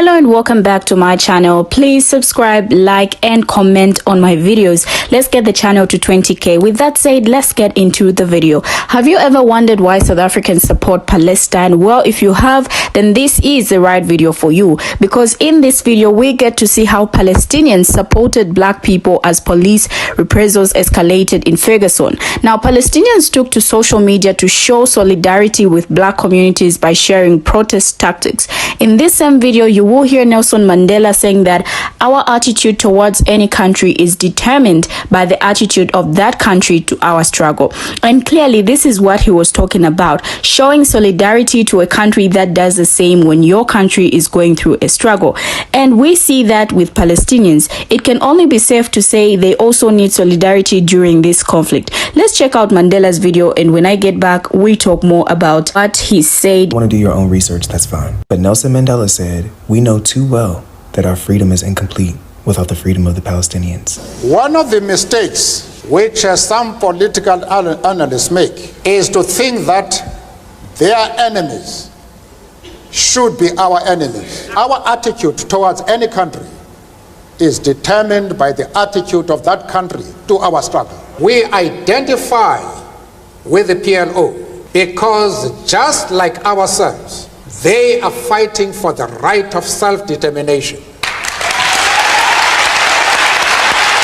Hello and welcome back to my channel. Please subscribe, like and comment on my videos. Let's get the channel to 20k. With that said, let's get into the video. Have you ever wondered why South Africans support Palestine? Well, if you have, then this is the right video for you, because in this video we get to see how Palestinians supported black people as police reprisals escalated in Ferguson. Now, Palestinians took to social media to show solidarity with black communities by sharing protest tactics. In this same video, you will hear Nelson Mandela saying that our attitude towards any country is determined by the attitude of that country to our struggle. And clearly, this is what he was talking about, showing solidarity to a country that does the same when your country is going through a struggle. And we see that with Palestinians. It can only be safe to say they also need solidarity during this conflict. Let's check out Mandela's video, and when I get back, we talk more about what he said. Want to do your own research, that's fine. But Nelson Mandela said, "We know too well that our freedom is incomplete without the freedom of the Palestinians." One of the mistakes which some political analysts make is to think that their enemies should be our enemies. Our attitude towards any country is determined by the attitude of that country to our struggle. We identify with the PLO because, just like ourselves, they are fighting for the right of self-determination.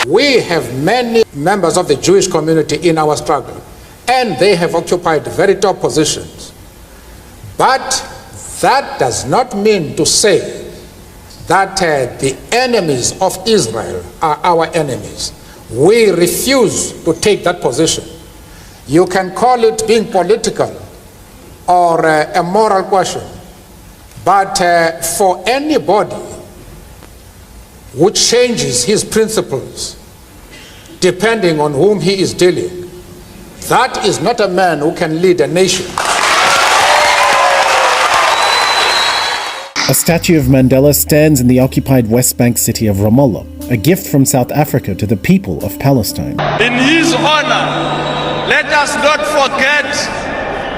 We have many members of the Jewish community in our struggle, and they have occupied very top positions. But that does not mean to say that the enemies of Israel are our enemies. We refuse to take that position. You can call it being political or a moral question, but for anybody who changes his principles depending on whom he is dealing, that is not a man who can lead a nation. A statue of Mandela stands in the occupied West Bank city of Ramallah, a gift from South Africa to the people of Palestine. In his honor, let us not forget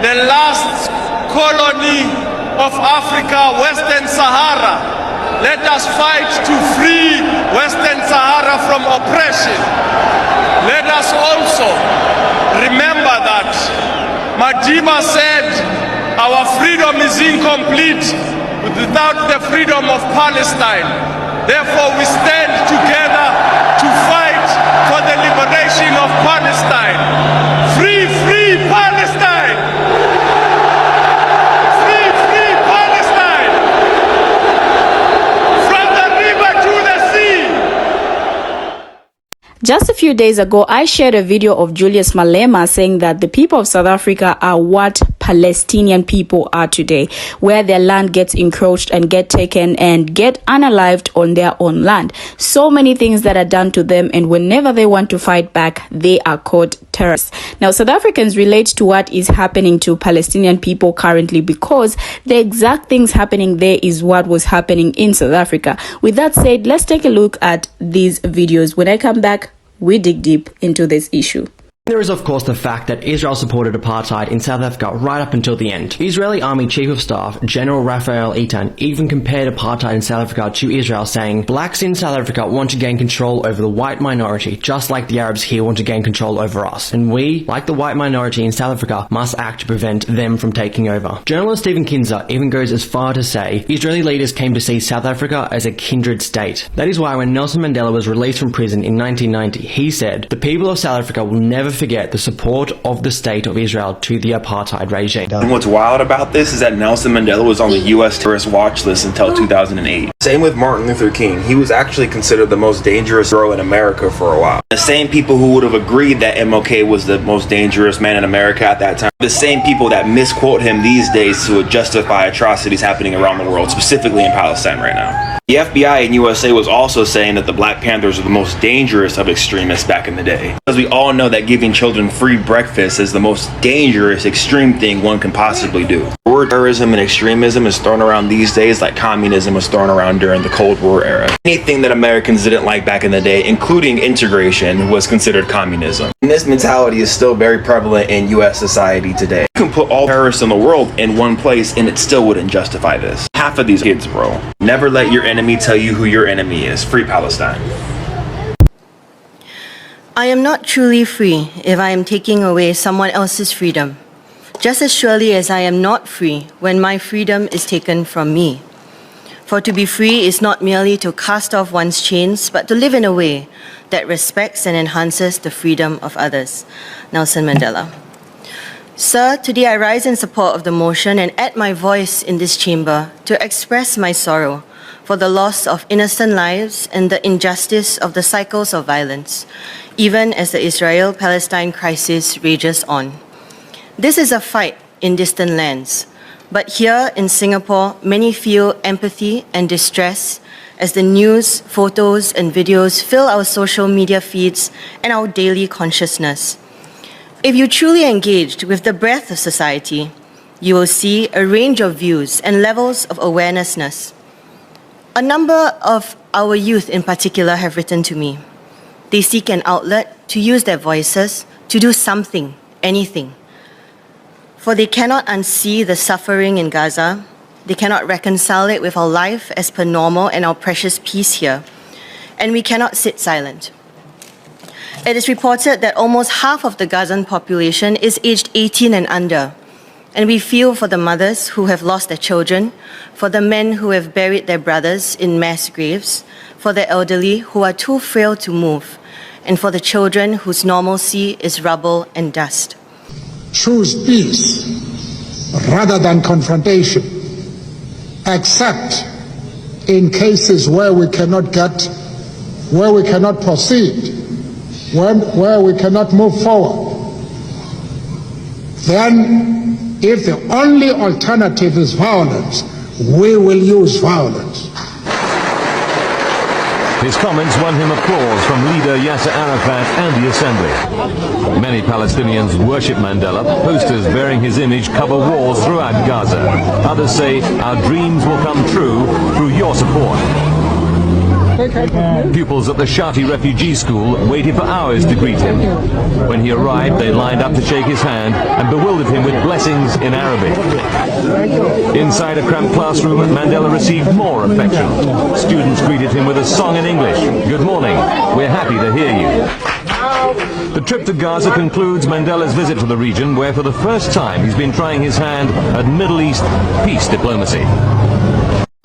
the last colony of Africa, Western Sahara. Let us fight to free Western Sahara from oppression. Let us also remember that Madiba said our freedom is incomplete without the freedom of Palestine. Therefore, we stand together to fight for the liberation of Palestine. Free, free Palestine! Free, free Palestine! From the river to the sea! Just a few days ago, I shared a video of Julius Malema saying that the people of South Africa are what Palestinian people are today, where their land gets encroached and get taken and get unalived on their own land. So many things that are done to them, and whenever they want to fight back, they are called terrorists. Now, South Africans relate to what is happening to Palestinian people currently because the exact things happening there is what was happening in South Africa. With that said, let's take a look at these videos. When I come back, we dig deep into this issue. There is of course the fact that Israel supported apartheid in South Africa right up until the end. Israeli Army Chief of Staff General Rael'S even compared apartheid in South Africa to Israel, saying, "Blacks in South Africa want to gain control over the white minority, just like the Arabs here want to gain control over us. And we, like the white minority in South Africa, must act to prevent them from taking over." Journalist Stephen Kinzer even goes as far to say Israeli leaders came to see South Africa as a kindred state. That is why when Nelson Mandela was released from prison in 1990, he said, "The people of South Africa will never forget the support of the state of Israel to the apartheid regime." And what's wild about this is that Nelson Mandela was on the U.S. terrorist watch list until 2008. Same with Martin Luther King. He was actually considered the most dangerous hero in America for a while. The same people who would have agreed that MLK was the most dangerous man in America at that time, the same people that misquote him these days to justify atrocities happening around the world, specifically in Palestine right now. The FBI in USA was also saying that the Black Panthers are the most dangerous of extremists back in the day. Because we all know that giving children free breakfast is the most dangerous extreme thing one can possibly do. word terrorism and extremism is thrown around these days like communism was thrown around during the Cold War era. Anything that Americans didn't like back in the day, including integration, was considered communism. And this mentality is still very prevalent in US society today. You can put all terrorists in the world in one place and it still wouldn't justify this. Half of these kids, bro. Never let your enemy tell you who your enemy is. Free Palestine. I am not truly free if I am taking away someone else's freedom, just as surely as I am not free when my freedom is taken from me. For to be free is not merely to cast off one's chains, but to live in a way that respects and enhances the freedom of others. Nelson Mandela. Sir, today I rise in support of the motion and add my voice in this chamber to express my sorrow for the loss of innocent lives and the injustice of the cycles of violence, even as the Israel-Palestine crisis rages on. This is a fight in distant lands, but here in Singapore, many feel empathy and distress as the news, photos, and videos fill our social media feeds and our daily consciousness. If you truly engaged with the breadth of society, you will see a range of views and levels of awarenessness. A number of our youth in particular have written to me. They seek an outlet to use their voices to do something, anything. For they cannot unsee the suffering in Gaza. They cannot reconcile it with our life as per normal and our precious peace here. And we cannot sit silent. It is reported that almost half of the Gazan population is aged 18 and under. And we feel for the mothers who have lost their children, for the men who have buried their brothers in mass graves, for the elderly who are too frail to move, and for the children whose normalcy is rubble and dust. Choose peace rather than confrontation, except in cases where we cannot proceed, where we cannot move forward. Then, if the only alternative is violence, we will use violence. His comments won him applause from leader Yasser Arafat and the Assembly. Many Palestinians worship Mandela. Posters bearing his image cover walls throughout Gaza. Others say our dreams will come true through your support. Pupils at the Shati refugee school waited for hours to greet him. When he arrived, they lined up to shake his hand and bewildered him with blessings in Arabic. Inside a cramped classroom, Mandela received more affection. Students greeted him with a song in English. Good morning. We're happy to hear you. The trip to Gaza concludes Mandela's visit to the region, where for the first time he's been trying his hand at Middle East peace diplomacy.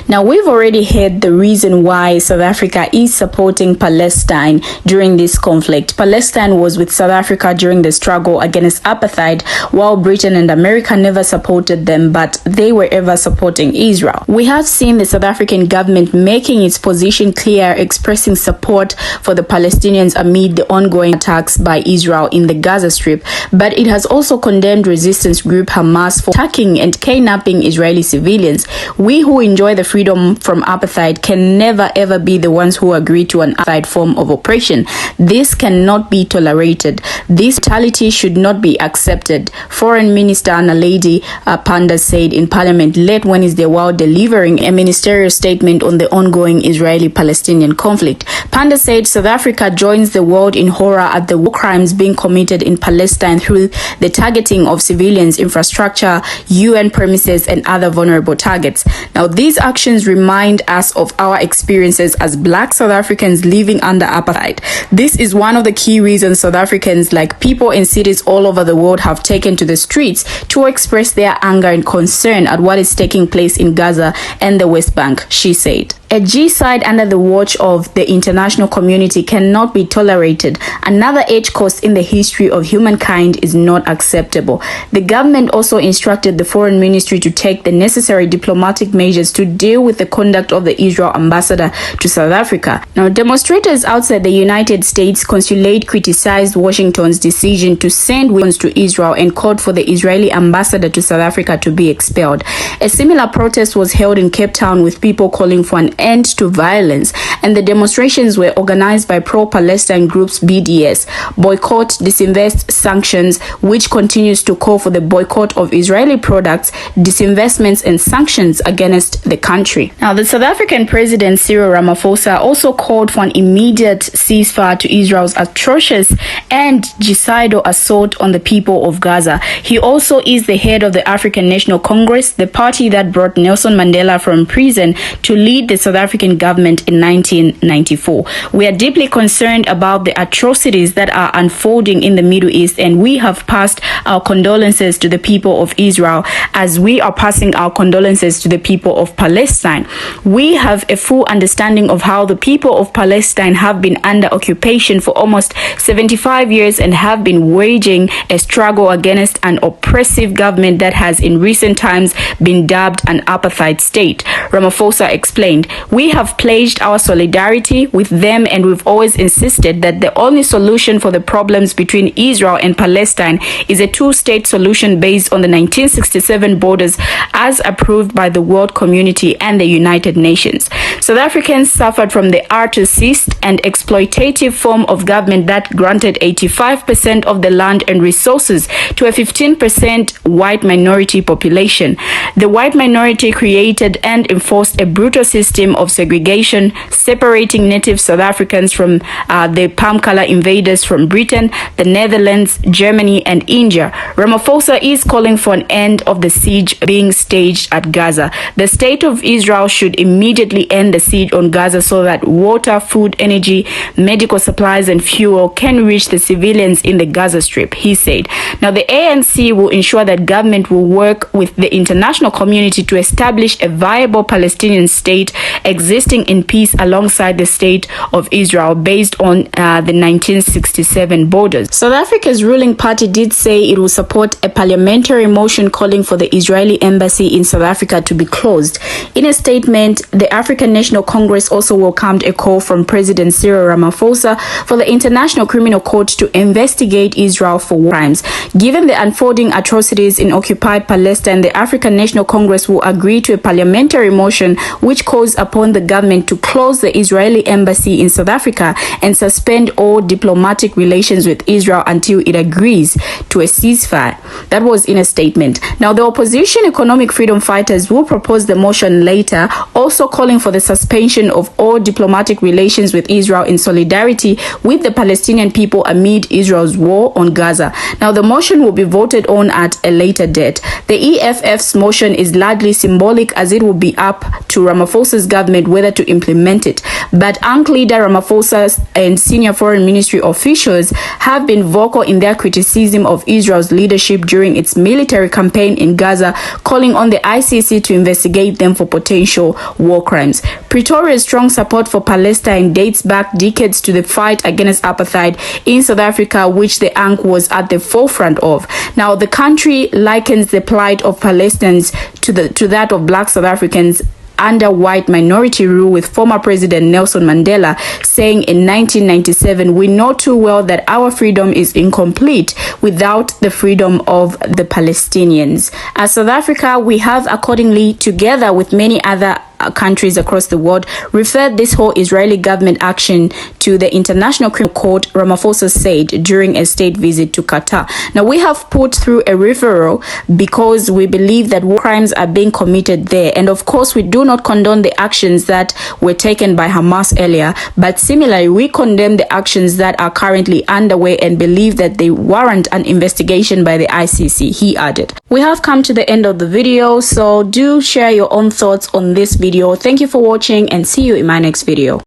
Now, we've already heard the reason why South Africa is supporting Palestine during this conflict. Palestine was with South Africa during the struggle against apartheid, while Britain and America never supported them, but they were ever supporting Israel. We have seen the South African government making its position clear, expressing support for the Palestinians amid the ongoing attacks by Israel in the Gaza Strip, but it has also condemned resistance group Hamas for attacking and kidnapping Israeli civilians. We who enjoy the freedom from apartheid can never ever be the ones who agree to an apartheid form of oppression. This cannot be tolerated. This brutality should not be accepted. Foreign Minister Naledi Pandor said in Parliament late Wednesday while delivering a ministerial statement on the ongoing Israeli-Palestinian conflict. Pandor said South Africa joins the world in horror at the war crimes being committed in Palestine through the targeting of civilians, infrastructure, UN premises, and other vulnerable targets. Now, these actions remind us of our experiences as Black South Africans living under apartheid. This is one of the key reasons South Africans, like people in cities all over the world, have taken to the streets to express their anger and concern at what is taking place in Gaza and the West Bank, she said. A genocide under the watch of the international community cannot be tolerated. Another age cost in the history of humankind is not acceptable. The government also instructed the foreign ministry to take the necessary diplomatic measures to deal with the conduct of the Israel ambassador to South Africa. Now, demonstrators outside the United States consulate criticized Washington's decision to send weapons to Israel and called for the Israeli ambassador to South Africa to be expelled. A similar protest was held in Cape Town with people calling for an end to violence, and the demonstrations were organized by pro-Palestine groups BDS, Boycott, Disinvest, Sanctions, which continues to call for the boycott of Israeli products, disinvestments and sanctions against the country. Now, the South African President Cyril Ramaphosa also called for an immediate ceasefire to Israel's atrocious and genocidal assault on the people of Gaza. He also is the head of the African National Congress, the party that brought Nelson Mandela from prison to lead the South African government in 1994. We are deeply concerned about the atrocities that are unfolding in the Middle East, and we have passed our condolences to the people of Israel as we are passing our condolences to the people of Palestine. We have a full understanding of how the people of Palestine have been under occupation for almost 75 years and have been waging a struggle against an oppressive government that has in recent times been dubbed an apartheid state. Ramaphosa explained, "We have pledged our solidarity with them, and we've always insisted that the only solution for the problems between Israel and Palestine is a two-state solution based on the 1967 borders as approved by the world community and the United Nations." South Africans suffered from the archaicist and exploitative form of government that granted 85% of the land and resources to a 15% white minority population. The white minority created and enforced a brutal system of segregation, separating native South Africans from the palm color invaders from Britain, the Netherlands, Germany, and India. Ramaphosa is calling for an end of the siege being staged at Gaza. The state of Israel should immediately end the siege on Gaza so that water, food, energy, medical supplies, and fuel can reach the civilians in the Gaza Strip, he said. Now, the ANC will ensure that government will work with the international community to establish a viable Palestinian state existing in peace alongside the state of Israel based on the 1967 borders. South Africa's ruling party did say it will support a parliamentary motion calling for the Israeli embassy in South Africa to be closed. In a statement, the African National Congress also welcomed a call from President Cyril Ramaphosa for the International Criminal Court to investigate Israel for war crimes. Given the unfolding atrocities in occupied Palestine, the African National Congress will agree to a parliamentary motion which calls upon the government to close the Israeli embassy in South Africa and suspend all diplomatic relations with Israel until it agrees to a ceasefire. That was in a statement. Now, the opposition economic freedom fighters will propose the motion later, also calling for the suspension of all diplomatic relations with Israel in solidarity with the Palestinian people amid Israel's war on Gaza. Now, the motion will be voted on at a later date. The EFF's motion is largely symbolic as it will be up to Ramaphosa's government whether to implement it. But ANC leader Ramaphosa and senior foreign ministry officials have been vocal in their criticism of Israel's leadership during its military campaign in Gaza, calling on the ICC to investigate them for potential war crimes. Pretoria's strong support for Palestine dates back decades to the fight against apartheid in South Africa, which the ANC was at the forefront of. Now, the country likens the plight of Palestinians to that of black South Africans under white minority rule, with former President Nelson Mandela saying in 1997, "We know too well that our freedom is incomplete without the freedom of the Palestinians." As South Africa, we have accordingly, together with many other countries across the world, referred this whole Israeli government action to the International Criminal Court, Ramaphosa said during a state visit to Qatar. Now, we have put through a referral because we believe that war crimes are being committed there. And of course, we do not condone the actions that were taken by Hamas earlier, but similarly, we condemn the actions that are currently underway and believe that they warrant an investigation by the ICC, he added. We have come to the end of the video, so do share your own thoughts on this video. Thank you for watching and see you in my next video.